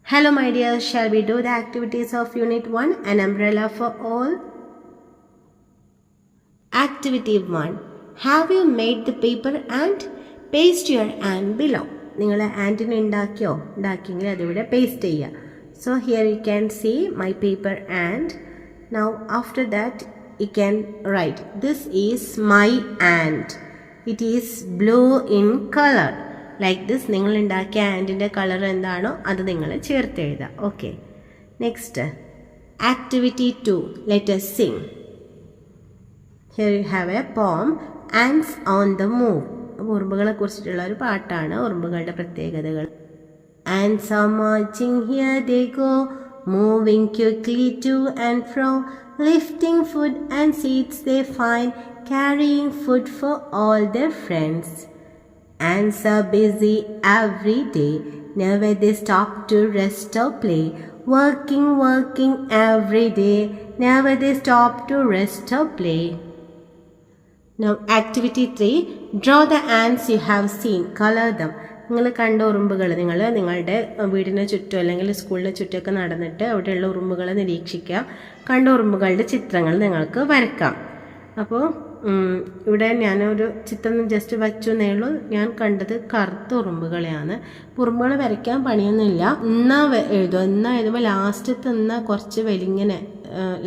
Hello my dears, shall we do the activities of Unit 1, an umbrella for all? Activity 1. Have you made the paper ant? Paste your ant below. നിങ്ങൾ ആൻറ്റിനെ ഉണ്ടാക്കിയെങ്കിൽ അതിവിടെ paste ചെയ്യുക. So here you can see my paper ant. Now after that you can write, this is my ant. It is blue in color. Like this നിങ്ങൾ ഉണ്ടാക്കിയ ആൻറ്റിൻ്റെ colour എന്താണോ അത് നിങ്ങൾ ചേർത്ത് എഴുതുക. Okay, next activity 2, let us sing. Here you have a poem, Ants on the Move. ഉറുമ്പുകളെ കുറിച്ചിട്ടുള്ള ഒരു പാട്ടാണ്, ഉറുമ്പുകളുടെ പ്രത്യേകതകൾ. Ants are marching, here they go, moving quickly to and fro, lifting food and seeds they find, carrying food for all their friends. Ants are busy every day, never they stop to rest or play, working every day, never they stop to rest or play. Now activity 3, draw the ants you have seen, color them. നിങ്ങൾ കണ്ട ഉറുമ്പുകൾ നിങ്ങളുടെ വീടിന് ചുറ്റും അല്ലെങ്കിൽ സ്കൂളിന് ചുറ്റുമൊക്കെ നടന്നിട്ട് അവിടെയുള്ള ഉറുമ്പുകളെ നിരീക്ഷിക്കുക. കണ്ട ഉറുമ്പുകളുടെ ചിത്രങ്ങൾ നിങ്ങൾക്ക് വരക്കാം. അപ്പോൾ ഇവിടെ ഞാനൊരു ചിത്രം ജസ്റ്റ് വച്ചു എന്നേ. ഞാൻ കണ്ടത് കറുത്ത ഉറുമ്പുകളെയാണ്. ഉറുമ്പുകൾ വരയ്ക്കാൻ പണിയൊന്നുമില്ല. എന്നാ എഴുതുക, എന്നാ എഴുതുമ്പോൾ ലാസ്റ്റത്തെ എന്നാ കുറച്ച് വെലിങ്ങനെ,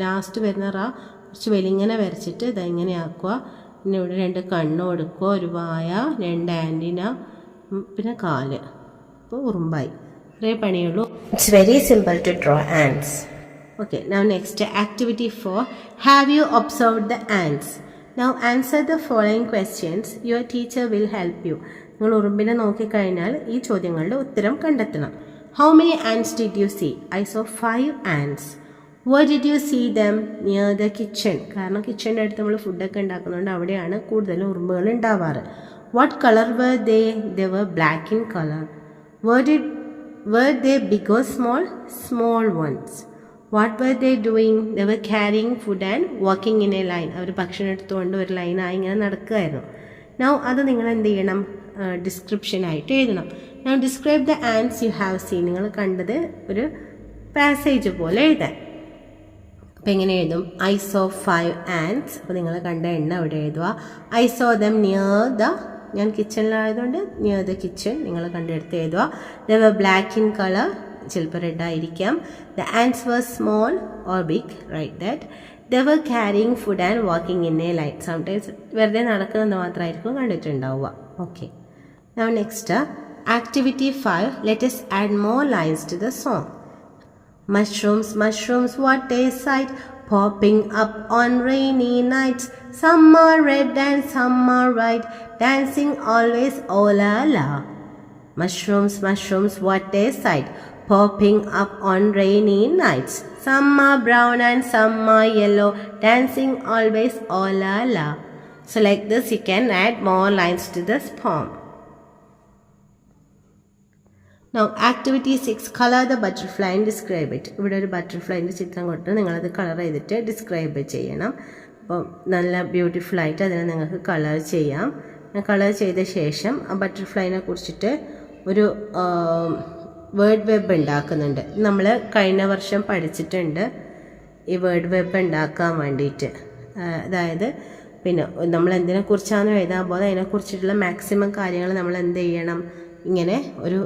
ലാസ്റ്റ് വരുന്ന കുറച്ച് വെലിങ്ങനെ വരച്ചിട്ട് ഇതെങ്ങനെ ആക്കുക. പിന്നെ ഇവിടെ 2 കണ്ണ് കൊടുക്കുക, ഒരു വായ, 2 ആൻറ്റിന, പിന്നെ കാല്. അപ്പോൾ ഉറുമ്പായി. ഇത്രേ പണിയുള്ളൂ. It's very simple to draw ants. Okay, now next activity 4, have you observed the ants? Now answer the following questions. Your teacher will help you. നിങ്ങൾ ഉറുമ്പിനെ നോക്കിക്കഴിഞ്ഞാൽ ഈ ചോദ്യങ്ങളുടെ ഉത്തരം കണ്ടെത്തണം. How many ants did you see? I saw 5 ants. Where did you see them? Near the kitchen. കാരണം കിച്ചൻ്റെ അടുത്ത് നമ്മൾ ഫുഡൊക്കെ ഉണ്ടാക്കുന്നതുകൊണ്ട് അവിടെയാണ് കൂടുതലും ഉറുമ്പുകൾ ഉണ്ടാവാറ്. What color were they? They were black in color. Were they big or small? Small ones. What were they doing? They were carrying food and walking in a line. അവർ ഭക്ഷണം എടുത്തുകൊണ്ട് ഒരു ലൈനായി ഇങ്ങനെ നടക്കുകയായിരുന്നു. Now അത് നിങ്ങൾ എന്ത് ചെയ്യണം? ഡിസ്ക്രിപ്ഷനായിട്ട് എഴുതണം. Now describe the ants you have seen. നിങ്ങൾ കണ്ടത് ഒരു പാസേജ് പോലെ എഴുതാൻ. അപ്പോൾ എങ്ങനെ എഴുതും? I saw 5 ants. അപ്പോൾ നിങ്ങൾ കണ്ട എണ്ണം അവിടെ എഴുതുക. I saw them near the, ഞാൻ കിച്ചണിലായതുകൊണ്ട് near the kitchen നിങ്ങൾ കണ്ടെടുത്ത് എഴുതുക. They were black in color. ചിലപ്പോൾ റെഡ് ആയിരിക്കാം. The ants were small or big, write that. They were carrying food and walking in a line. Sometimes വെറുതെ നടക്കുന്നത് മാത്രമായിരിക്കും കണ്ടിട്ടുണ്ടാവുക. Okay. Now next, activity 5, let us add more lines to the song. Mushrooms, mushrooms, what a sight, popping up on rainy nights. Some are red and some are white, dancing always, oh la la. Mushrooms, mushrooms, what a sight, popping up on rainy nights. Some are brown and some are yellow, dancing always, oh la la. So like this you can add more lines to this poem. Now activity 6, color the butterfly and describe it. ഇവിടെ ഒരു ബട്ടർഫ്ലൈൻ്റെ ചിത്രം കൊടുത്ത് നിങ്ങളത് colour ചെയ്തിട്ട് describe ചെയ്യണം. അപ്പോൾ നല്ല beautiful ആയിട്ട് അതിനെ നിങ്ങൾക്ക് കളർ ചെയ്യാം. കളർ ചെയ്ത ശേഷം ആ ബട്ടർഫ്ലൈനെ കുറിച്ചിട്ട് ഒരു വേർഡ് വെബ് ഉണ്ടാക്കുന്നുണ്ട്. നമ്മൾ കഴിഞ്ഞ വർഷം പഠിച്ചിട്ടുണ്ട് ഈ വേർഡ് വെബ് ഉണ്ടാക്കാൻ വേണ്ടിയിട്ട്. അതായത് പിന്നെ നമ്മൾ എന്തിനെക്കുറിച്ചാണോ എഴുതാൻ പോകുന്നത് അതിനെക്കുറിച്ചിട്ടുള്ള മാക്സിമം കാര്യങ്ങൾ നമ്മൾ എന്ത് ചെയ്യണം, ഇങ്ങനെ ഒരു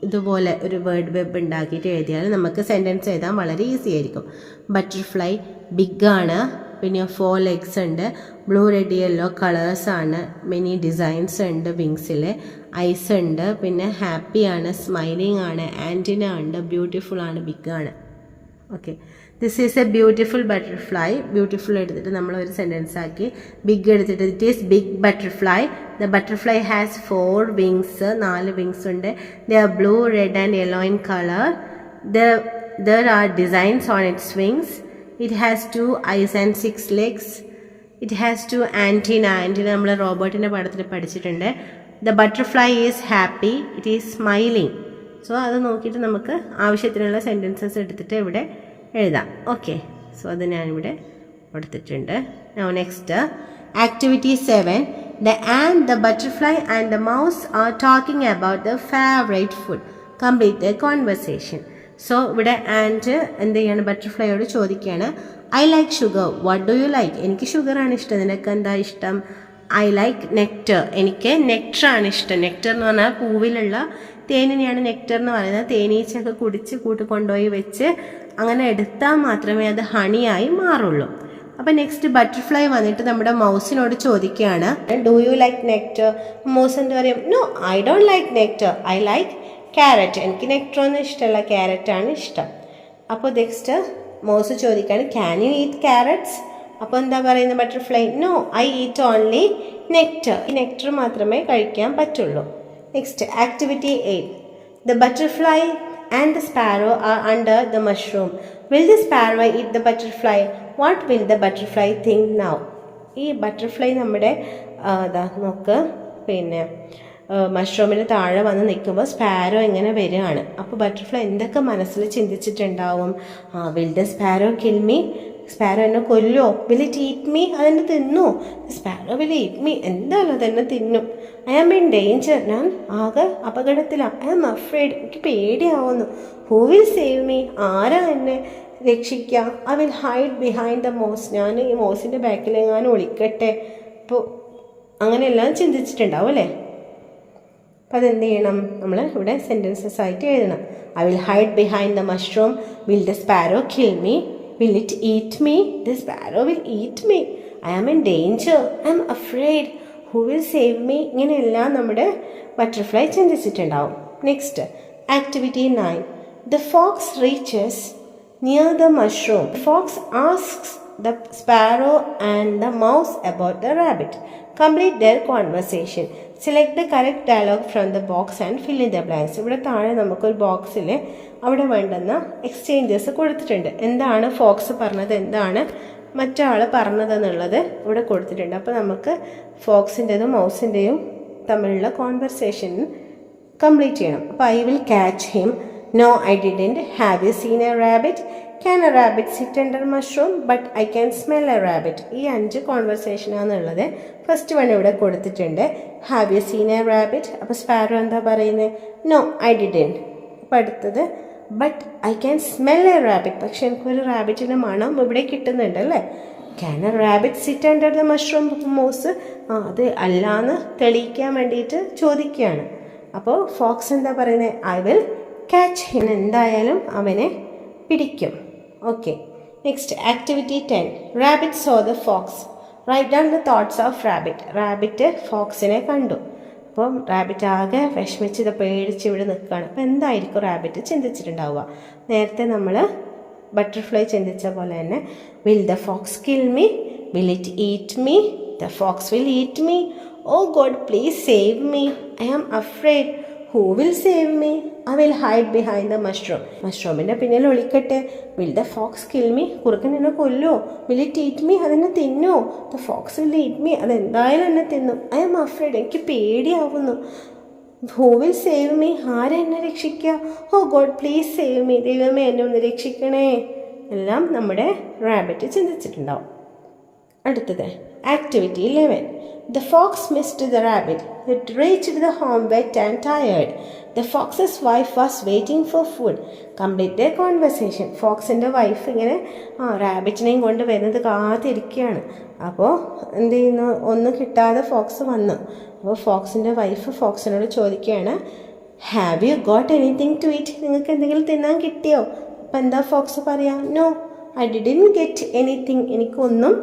ഇതുപോലെ ഒരു വേർഡ് വെബ് ഉണ്ടാക്കിയിട്ട് എഴുതിയാൽ നമുക്ക് സെൻറ്റൻസ് എഴുതാൻ വളരെ ഈസി ആയിരിക്കും. ബട്ടർഫ്ലൈ ബിഗാണ്, പിന്നെ 4 legs ഉണ്ട്, ബ്ലൂ റെഡ് യെല്ലോ കളേഴ്സാണ്, മെനി ഡിസൈൻസ് ഉണ്ട്, വിങ്സിൽ ഐസ് ഉണ്ട്, പിന്നെ ഹാപ്പിയാണ്, സ്മൈലിംഗ് ആണ്, ആൻറ്റിന ഉണ്ട്, ബ്യൂട്ടിഫുൾ ആണ്, ബിഗാണ്. Okay, this is a beautiful butterfly. Beautiful എടുത്തിട്ട് നമ്മൾ ഒരു സെൻറ്റൻസ് ആക്കി. ബിഗ് എടുത്തിട്ട് it is big butterfly. The butterfly has 4 wings, 4 wings ഉണ്ട്. They are blue red and yellow in colour. There are designs on its wings. It has 2 eyes and 6 legs. It has 2 antenna. Antenna നമ്മൾ റോബോട്ടിൻ്റെ പടത്തിൽ പഠിച്ചിട്ടുണ്ട്. The butterfly is happy. It is smiling. So അത് നോക്കിയിട്ട് നമുക്ക് ആവശ്യത്തിനുള്ള sentences എടുത്തിട്ട് ഇവിടെ എഴുതാം. ഓക്കെ, സോ അത് ഞാനിവിടെ കൊടുത്തിട്ടുണ്ട്. Now next, activity 7, the ant, the butterfly and the mouse are talking about their favorite food. Complete the conversation. So ഇവിടെ ആൻഡ് എന്ത് ചെയ്യാണ്, ബട്ടർഫ്ലൈയോട് ചോദിക്കുകയാണ്, I like sugar, what do you like? എനിക്ക് ഷുഗറാണ് ഇഷ്ടം, നിനക്ക് എന്താ ഇഷ്ടം? ഐ ലൈക്ക് നെക്ടർ, എനിക്ക് നെക്ടറാണ് ഇഷ്ടം. നെക്ടർ എന്ന് പറഞ്ഞാൽ പൂവിലുള്ള തേനിനെയാണ് നെക്ടർ എന്ന് പറയുന്നത്. തേനീച്ചയൊക്കെ കുടിച്ച് കൊണ്ടുപോയി വെച്ച് അങ്ങനെ എടുത്താൽ മാത്രമേ അത് ഹണിയായി മാറുള്ളൂ. അപ്പം നെക്സ്റ്റ് ബട്ടർഫ്ലൈ വന്നിട്ട് നമ്മുടെ മൗസിനോട് ചോദിക്കുകയാണ്, do you like nectar? Mouse എന്താ പറയും, no I don't like nectar, I like carrot. എനിക്ക് നെക്ടറൊന്നും ഇഷ്ടമല്ല, ക്യാരറ്റാണ് ഇഷ്ടം. അപ്പോൾ നെക്സ്റ്റ് മൗസ് ചോദിക്കുകയാണ്, ക്യാൻ യു ഈറ്റ് ക്യാരറ്റ്സ്? അപ്പോൾ എന്താ പറയുന്നത് butterfly, no I eat only nectar. ഈ നെക്ടർ മാത്രമേ കഴിക്കാൻ പറ്റുള്ളൂ. Next activity 8. The butterfly and the sparrow are under the mushroom. Will the sparrow eat the butterfly? What will the butterfly think now? ഈ butterfly നമ്മുടെ നോക്ക് പിന്നെ മഷ്റൂമിന് താഴെ വന്ന് നിൽക്കുമ്പോൾ സ്പാരോ ഇങ്ങനെ വരികയാണ്. അപ്പോൾ ബട്ടർഫ്ലൈ എന്തൊക്കെ മനസ്സിൽ ചിന്തിച്ചിട്ടുണ്ടാവും? Will the sparrow kill me? Sparrow എന്നെ കൊല്ലോ? Will it eat me? അതെന്നെ തിന്നു? Sparrow will eat me? എന്തായാലും അതെന്നെ തിന്നും. ഐ ആം ഇൻ ഡേഞ്ചർ, ഞാൻ ആകെ അപകടത്തിലാണ്. ഐ ആം അഫ്രൈഡ്, എനിക്ക് പേടിയാവുന്നു. Who will save me? ആരാ എന്നെ രക്ഷിക്കുക? I will hide behind the moss, ഞാൻ ഈ മോസിൻ്റെ ബാക്കിലെങ്ങാനും ഒളിക്കട്ടെ. അപ്പോൾ അങ്ങനെയെല്ലാം ചിന്തിച്ചിട്ടുണ്ടാവും അല്ലേ? അപ്പോൾ അതെന്ത് ചെയ്യണം, നമ്മൾ ഇവിടെ സെൻറ്റൻസസ് ആയിട്ട് എഴുതണം. I will hide behind the mushroom. Will the sparrow kill me? Will it eat me? The sparrow will eat me. I am in danger, I am afraid, who will save me? ഇങ്ങനെയെല്ലാം നമ്മുടെ butterfly ചിന്തിച്ചിട്ടുണ്ടാവും. Next activity 9. The fox reaches near the mushroom. The fox asks the sparrow and the mouse about the rabbit. Complete their conversation. Select the correct dialogue from the box and fill in the blanks. ഇവിടെ താഴെ നമുക്കൊരു ബോക്സിൽ അവിടെ വേണ്ടുന്ന exchanges കൊടുത്തിട്ടുണ്ട്. എന്താണ് Fox പറഞ്ഞത്, എന്താണ് മറ്റാൾ പറഞ്ഞതെന്നുള്ളത് ഇവിടെ കൊടുത്തിട്ടുണ്ട്. അപ്പോൾ നമുക്ക് ഫോക്സിൻ്റെതും മൗസിൻ്റെയും തമ്മിലുള്ള കോൺവെർസേഷൻ കംപ്ലീറ്റ് ചെയ്യണം. അപ്പോൾ I will catch him. No I didn't. Have you seen a rabbit? Can a rabbit sit under mushroom? But I can smell a rabbit. ഈ 5 കോൺവെർസേഷനാണെന്നുള്ളത്. ഫസ്റ്റ് വൺ ഇവിടെ കൊടുത്തിട്ടുണ്ട്, have you seen a rabbit. അപ്പോൾ sparrow എന്താ പറയുന്നത്, no I didn't. അപ്പോൾ അടുത്തത് but I can smell a rabbit, പക്ഷെ എനിക്കൊരു റാബിറ്റിൻ്റെ മണം ഇവിടെ കിട്ടുന്നുണ്ട് അല്ലേ. Can a rabbit sit under the mushroom MOS? അത് അല്ലാന്ന് തെളിയിക്കാൻ വേണ്ടിയിട്ട് ചോദിക്കുകയാണ്. അപ്പോൾ ഫോക്സ് എന്താ പറയുന്നത്, ഐ വിൽ ക്യാച്ച് ഹിം, എന്തായാലും അവനെ പിടിക്കും. Okay, next activity 10. Rabbit saw the fox. Write down the thoughts of rabbit. Rabbit ഫോക്സിനെ കണ്ടു. അപ്പം റാബിറ്റ് ആകെ വിഷമിച്ച് പേടിച്ച് ഇവിടെ നിൽക്കുകയാണ്. അപ്പോൾ എന്തായിരിക്കും റാബിറ്റ് ചിന്തിച്ചിട്ടുണ്ടാവുക? നേരത്തെ നമ്മൾ ബട്ടർഫ്ലൈ ചിന്തിച്ച പോലെ തന്നെ, will the fox kill me? Will it eat me? The fox will eat me. Oh God please save me, I am afraid, who will save me? I will hide behind the mushroom. മഷ്റൂമിൻ്റെ പിന്നിൽ ഒളിക്കട്ടെ. Will the fox kill me? കുറുക്കൻ എന്നെ കൊല്ലോ? Will it eat me? അതെന്നെ തിന്നോ? The fox will eat me? അതെന്തായാലും എന്നെ തിന്നും. ഐ ആം അഫ്രൈഡ്, എനിക്ക് പേടിയാവുന്നു. Who will save me? ആരെന്നെ രക്ഷിക്കുക? ഓ ഗോഡ് പ്ലീസ് സേവ് മീ, ദൈവമേ എന്നെ ഒന്ന് രക്ഷിക്കണേ. എല്ലാം നമ്മുടെ റാബിറ്റ് ചിന്തിച്ചിട്ടുണ്ടാവും. അടുത്തത് activity 11. The fox missed the rabbit. It reached the home wet and tired. The fox's wife was waiting for food. Complete their conversation. ഫോക്സിൻ്റെ wife ഇങ്ങനെ റാബിറ്റിനെയും കൊണ്ട് വരുന്നത് കാത്തിരിക്കുകയാണ്. അപ്പോൾ എന്ത് ചെയ്യുന്നു, ഒന്നും കിട്ടാതെ ഫോക്സ് വന്നു. അപ്പോൾ ഫോക്സിൻ്റെ വൈഫ് ഫോക്സിനോട് ചോദിക്കുകയാണ്, have you got anything to eat? നിങ്ങൾക്ക് എന്തെങ്കിലും തിന്നാൻ കിട്ടിയോ? അപ്പോൾ എന്താ ഫോക്സ് പറയാം, no I didn't get anything, എനിക്കൊന്നും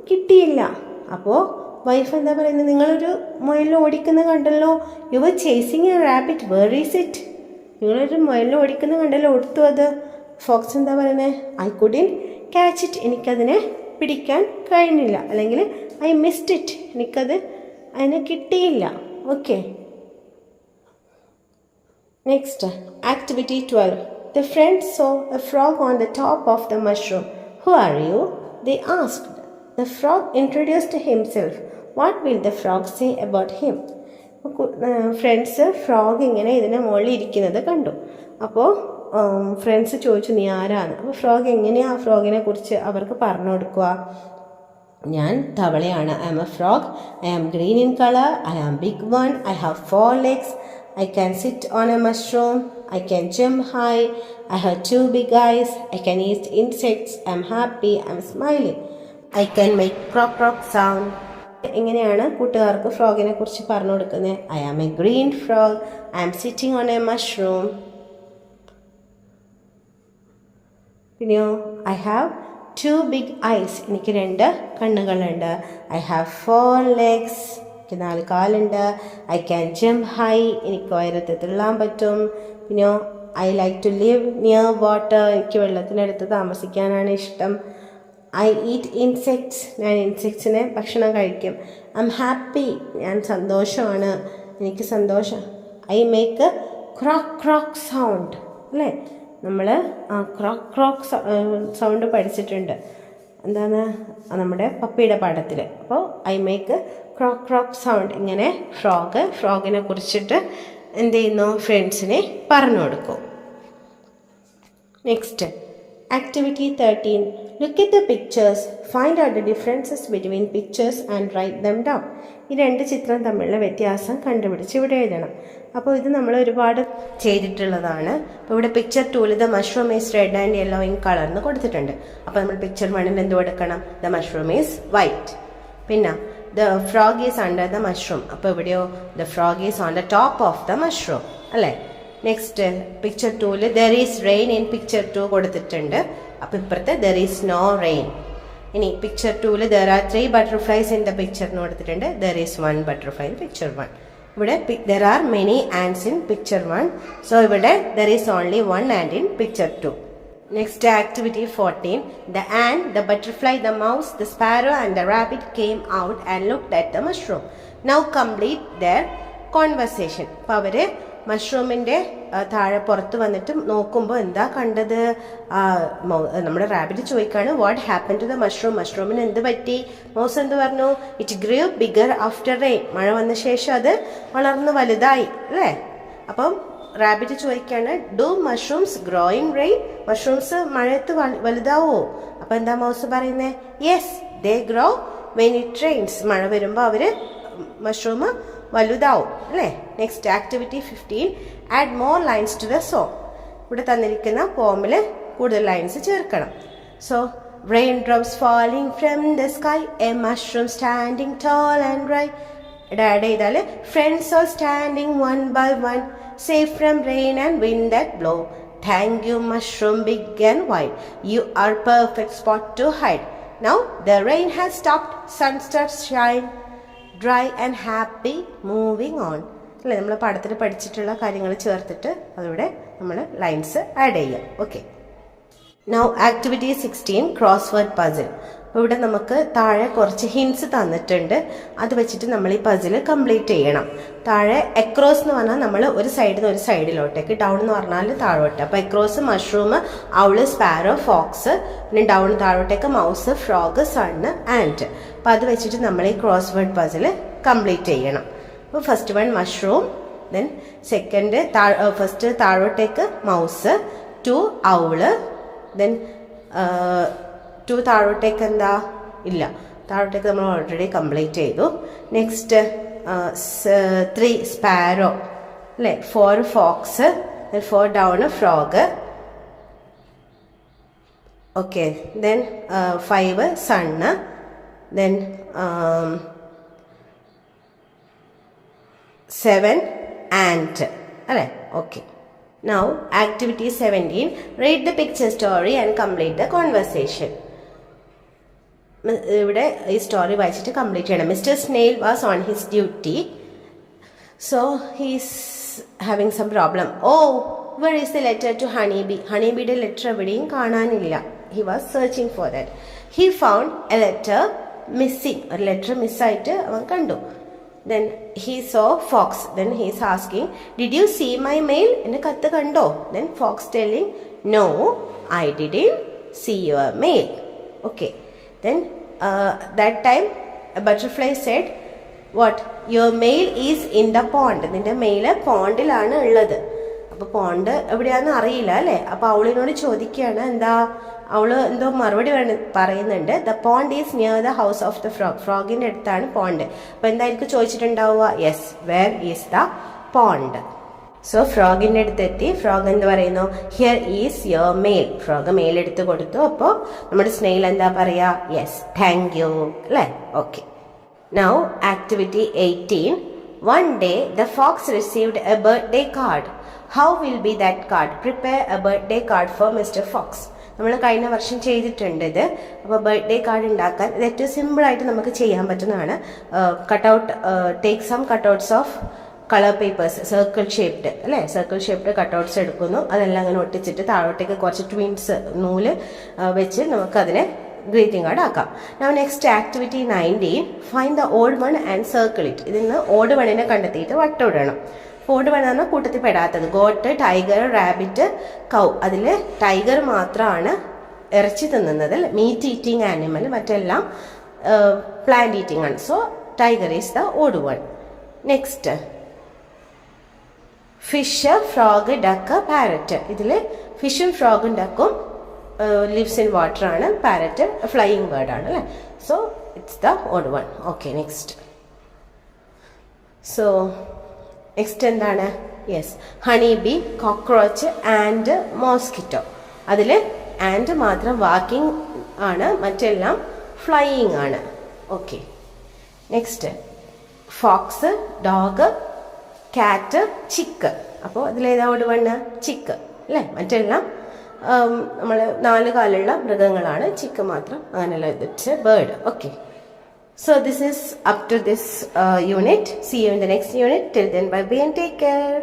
കിട്ടിയില്ല. അപ്പോൾ വൈഫ് എന്താ പറയുന്നത്, നിങ്ങളൊരു മുയലിൽ ഓടിക്കുന്ന കണ്ടല്ലോ, you were chasing a rabbit, where is it? നിങ്ങളൊരു മുയലിൽ ഓടിക്കുന്ന കണ്ടല്ലോ, ഓടുത്തു അത്. ഫോക്സ് എന്താ പറയുന്നത്, ഐ കുഡിൻ ക്യാച്ച് ഇറ്റ്, എനിക്കതിനെ പിടിക്കാൻ കഴിഞ്ഞില്ല, അല്ലെങ്കിൽ ഐ മിസ്ഡ് ഇറ്റ്, അതിനെ കിട്ടിയില്ല. Okay, next activity 12. The friends saw a frog on the top of the mushroom. Who are you? They asked. The frog introduced himself. What will the frog say about him? Friends frog ഇങ്ങനെ ഇതിൻ്റെ മുകളിൽ ഇരിക്കുന്നത് കണ്ടു. അപ്പോൾ friends ചോദിച്ചു, നീ ആരാണ്? അപ്പോൾ ഫ്രോഗ് എങ്ങനെയാണ് ആ ഫ്രോഗിനെ കുറിച്ച് അവർക്ക് പറഞ്ഞു കൊടുക്കുക? ഞാൻ തവളയാണ്. I am a frog. I am green in colour. I am big one. I have 4 legs. I can sit on a mushroom. I can jump high. I have 2 big eyes. I can eat insects. I'm happy. I'm smiling. I can make croak croak sound. എങ്ങനെയാണ് കൂട്ടുകാർക്ക് ഫ്രോഗിനെ കുറിച്ച് പറഞ്ഞു കൊടുക്കുന്നത്? I am a green frog. I am sitting on a mushroom. പിന്നെയോ I have 2 big eyes. എനിക്ക് 2 കണ്ണുകളുണ്ട്. I have 4 legs. എനിക്ക് 4 കാലുണ്ട്. I can jump high. എനിക്ക് ഉയരത്തിൽ തുള്ളാൻ പറ്റും. പിന്നെയോ I like to live near water. എനിക്ക് വെള്ളത്തിനടുത്ത് താമസിക്കാനാണ് ഇഷ്ടം. I eat insects. ഞാൻ ഇൻസെക്ട്സിനെ ഭക്ഷണം കഴിക്കും. I'm happy. ഞാൻ സന്തോഷമാണ്. എനിക്ക് സന്തോഷം. I make a croak croak sound. അല്ലേ, നമ്മൾ ക്രോക്ക് ക്രോക്ക് സൗണ്ട് പഠിച്ചിട്ടുണ്ട്. എന്താണ് നമ്മുടെ പപ്പിയുടെ പാഠത്തിൽ. അപ്പോൾ I make croak croak sound. ഇങ്ങനെ ഫ്രോഗിനെ കുറിച്ചിട്ട് എന്ത് ചെയ്യുന്നു, ഫ്രണ്ട്സിനെ പറഞ്ഞു കൊടുക്കും. Next activity 13. Look at the pictures. Find out the differences between pictures and write them down. ഈ 2 ചിത്രം തമ്മിലുള്ള വ്യത്യാസം കണ്ടുപിടിച്ച് ഇവിടെ എഴുതണം. അപ്പോൾ ഇത് നമ്മൾ ഒരുപാട് ചെയ്തിട്ടുള്ളതാണ്. അപ്പോൾ ഇവിടെ picture 2 the mushroom is red and yellow in colour എന്ന് കൊടുത്തിട്ടുണ്ട്. അപ്പോൾ നമ്മൾ പിക്ചർ 1 എന്ത് കൊടുക്കണം? The mushroom is white. പിന്നെ the frog is under the mushroom. അപ്പോൾ ഇവിടെയോ the frog is on the top of the mushroom അല്ലേ. Next picture 2 there is rain in picture 2 കൊടുത്തിട്ടുണ്ട്. അപ്പോൾ ഇപ്പുറത്ത് ദർ ഈസ് നോ റെയിൻ. ഇനി picture 2 there are 3 butterflies in the picture എന്ന് കൊടുത്തിട്ടുണ്ട്. There is 1 butterfly in picture 1. ഇവിടെ there are many ants in picture 1. So ഇവിടെ there is only 1 ant in picture 2. Next activity 14. The ant, the butterfly, the mouse, the sparrow and the rabbit came out and looked at the mushroom. Now complete their conversation. അപ്പോൾ അവർ മഷ്റൂമിൻ്റെ താഴെ പുറത്ത് വന്നിട്ട് നോക്കുമ്പോൾ എന്താ കണ്ടത്? നമ്മുടെ റാബിറ്റ് ചോദിക്കാണ് what happen to the mushroom. മഷ്റൂമിന് എന്ത് പറ്റി? മൗസ് എന്ത് പറഞ്ഞു? It grew bigger after rain. മഴ വന്ന ശേഷം അത് വളർന്ന് വലുതായി അല്ലേ. അപ്പം റാബിറ്റ് ചോദിക്കാണ് do mushrooms grow in rain. Mushrooms മഴയത്ത് വലുതാവോ? അപ്പം എന്താ മൗസ് പറയുന്നത്? Yes, they grow when it rains. മഴ വരുമ്പോൾ അവർ മഷ്റൂം വലുതാവും അല്ലേ. Next activity 15. Add more lines to the song. ഇവിടെ തന്നിരിക്കുന്ന പോമിൽ കൂടുതൽ ലൈൻസ് ചേർക്കണം. So rain drops falling from the sky, a mushroom standing tall and dry. ഇവിടെ ആഡ് ചെയ്താൽ friends are standing one by one, safe from rain and wind that blow. Thank you mushroom big and wide, you are perfect spot to hide. Now the rain has stopped, sun starts shine, dry and happy moving on. അല്ലേ, നമ്മൾ പാഠത്തിൽ പഠിച്ചിട്ടുള്ള കാര്യങ്ങൾ ചേർത്തിട്ട് അതിവിടെ നമ്മൾ lines add ചെയ്യാം. Okay. Now activity 16. Crossword puzzle. അപ്പോൾ ഇവിടെ നമുക്ക് താഴെ കുറച്ച് ഹിൻസ് തന്നിട്ടുണ്ട്. അത് വെച്ചിട്ട് നമ്മൾ ഈ പസിൽ കംപ്ലീറ്റ് ചെയ്യണം. താഴെ എക്രോസ് എന്ന് പറഞ്ഞാൽ നമ്മൾ ഒരു സൈഡിൽ നിന്ന് ഒരു സൈഡിലോട്ടേക്ക്, ഡൗൺ എന്ന് പറഞ്ഞാൽ താഴോട്ട്. അപ്പോൾ across mushroom, owl, sparrow, fox, പിന്നെ ഡൗൺ താഴോട്ടേക്ക് മൗസ്, ഫ്രോഗ്, സണ്ണ്, ആൻഡ്. അപ്പോൾ അത് വെച്ചിട്ട് നമ്മൾ ഈ ക്രോസ് വേർഡ് പസിൽ കംപ്ലീറ്റ് ചെയ്യണം. അപ്പോൾ first one mushroom, then second first താഴോട്ടേക്ക് മൗസ്, 2 ഔള്, ദെൻ 2 താഴോട്ടേക്ക് എന്താ ഇല്ല, താഴോട്ടേക്ക് നമ്മൾ ഓൾറെഡി കംപ്ലീറ്റ് ചെയ്തു. നെക്സ്റ്റ് 3 സ്പാരോ അല്ലേ, 4 fox, 4 down frog. Okay, then 5 sun, then 7 ant അല്ലേ. Okay. Now activity 17. Read the picture story and complete the conversation. ഇവിടെ ഈ സ്റ്റോറി വായിച്ചിട്ട് കംപ്ലീറ്റ് ചെയ്യണം. Mister snail was on his duty, so he's having some problem. Oh, where is the letter to honeybee. ഹണിബിയുടെ letter എവിടെയും കാണാനില്ല. He was searching for that. He found a letter missing. ഒരു letter മിസ്സായിട്ട് അവൻ കണ്ടു. Then he saw fox. Then he is asking, did you see my mail? എന്റെ കത്ത് കണ്ടോ? Then fox telling, no, I didn't see your mail. Okay. Then that time a butterfly said, what? Your mail is in the pond. നിന്റെ mail പോണ്ടിലാണ് ഉള്ളത്. അപ്പോൾ pond എവിടെയാണെന്ന് അറിയില്ല അല്ലേ. അപ്പോൾ അവളിനോട് ചോദിക്കുകയാണ് എന്താ, അവള് എന്തോ മറുപടി പറയുന്നുണ്ട്. The pond is near the house of the frog. ഫ്രോഗിന്റെ അടുത്താണ് പോണ്ട്. അപ്പോൾ എന്തായിരിക്കും ചോദിച്ചിട്ടുണ്ടാവുക? Yes, where is the pond. So ഫ്രോഗിൻ്റെ അടുത്തെത്തി. ഫ്രോഗ് എന്ത് പറയുന്നു? Here is your mail. Frog mail എടുത്ത് കൊടുത്തു. അപ്പോൾ നമ്മുടെ സ്നെയിൽ എന്താ പറയാ? യെസ്, താങ്ക് യു അല്ലേ? Okay. Now activity 18. One day the fox received a birthday card. How will be that card? Prepare a birthday card for Mr. Fox. നമ്മൾ കഴിഞ്ഞ വർഷം ചെയ്തിട്ടുണ്ട് ഇത്. അപ്പോൾ ബർത്ത്ഡേ കാർഡ് ഉണ്ടാക്കാൻ ഇത് ഏറ്റവും സിമ്പിളായിട്ട് നമുക്ക് ചെയ്യാൻ പറ്റുന്നതാണ്. Cutout, take some cutouts of colour papers, circle shaped അല്ലേ? സർക്കിൾ ഷേപ്ഡ് കട്ടൗട്ട്സ് എടുക്കുന്നു. അതെല്ലാം അങ്ങനെ ഒട്ടിച്ചിട്ട് താഴോട്ടേക്ക് കുറച്ച് ട്വിൻസ് നൂല് വെച്ച് നമുക്കതിനെ ഗ്രീറ്റിംഗ് കാർഡ് ആക്കാം. Now next activity 19. Find the odd one and circle it. ഇതിൽ നിന്ന് ഓഡ് വണ്ണിനെ കണ്ടെത്തിയിട്ട് വട്ടമിടണം. ഓഡ് വൺ പറഞ്ഞാൽ കൂട്ടത്തിൽ പെടാത്തത്. Goat, tiger, rabbit, cow. അതിൽ ടൈഗർ മാത്രമാണ് ഇറച്ചി തിന്നുന്നത്, മീറ്റ് ഈറ്റിംഗ് ആനിമൽ. മറ്റെല്ലാം പ്ലാന്റ് ഈറ്റിംഗ് ആണ്. So tiger is the odd one. Next fish, frog, duck, parrot. ഇതിൽ ഫിഷും ഫ്രോഗും ഡക്കും ലിവ്സ് ഇൻ വാട്ടർ ആണ്. പാരറ്റ് ഫ്ലൈയിങ് ബേർഡ് ആണ് അല്ലേ? So it's the odd one. Okay, next. So next എന്താണ്? Yes, honey bee, cockroach and mosquito. അതിൽ ant മാത്രം വാക്കിംഗ് ആണ്, മറ്റെല്ലാം ഫ്ലൈയിങ് ആണ്. ഓക്കെ, നെക്സ്റ്റ് ഫോക്സ്, ഡോഗ്, കാറ്റ്, ചിക്ക്. അപ്പോൾ അതിലേതാ ഓട് വണ്ണ്? ചിക്ക് അല്ലേ? മറ്റെല്ലാം നമ്മൾ 4 കാലുള്ള മൃഗങ്ങളാണ്. ചിക്ക് മാത്രം അങ്ങനെയുള്ള it's A bird. Okay, so this is up to this unit. See you in the next unit. Till then, bye bye and take care.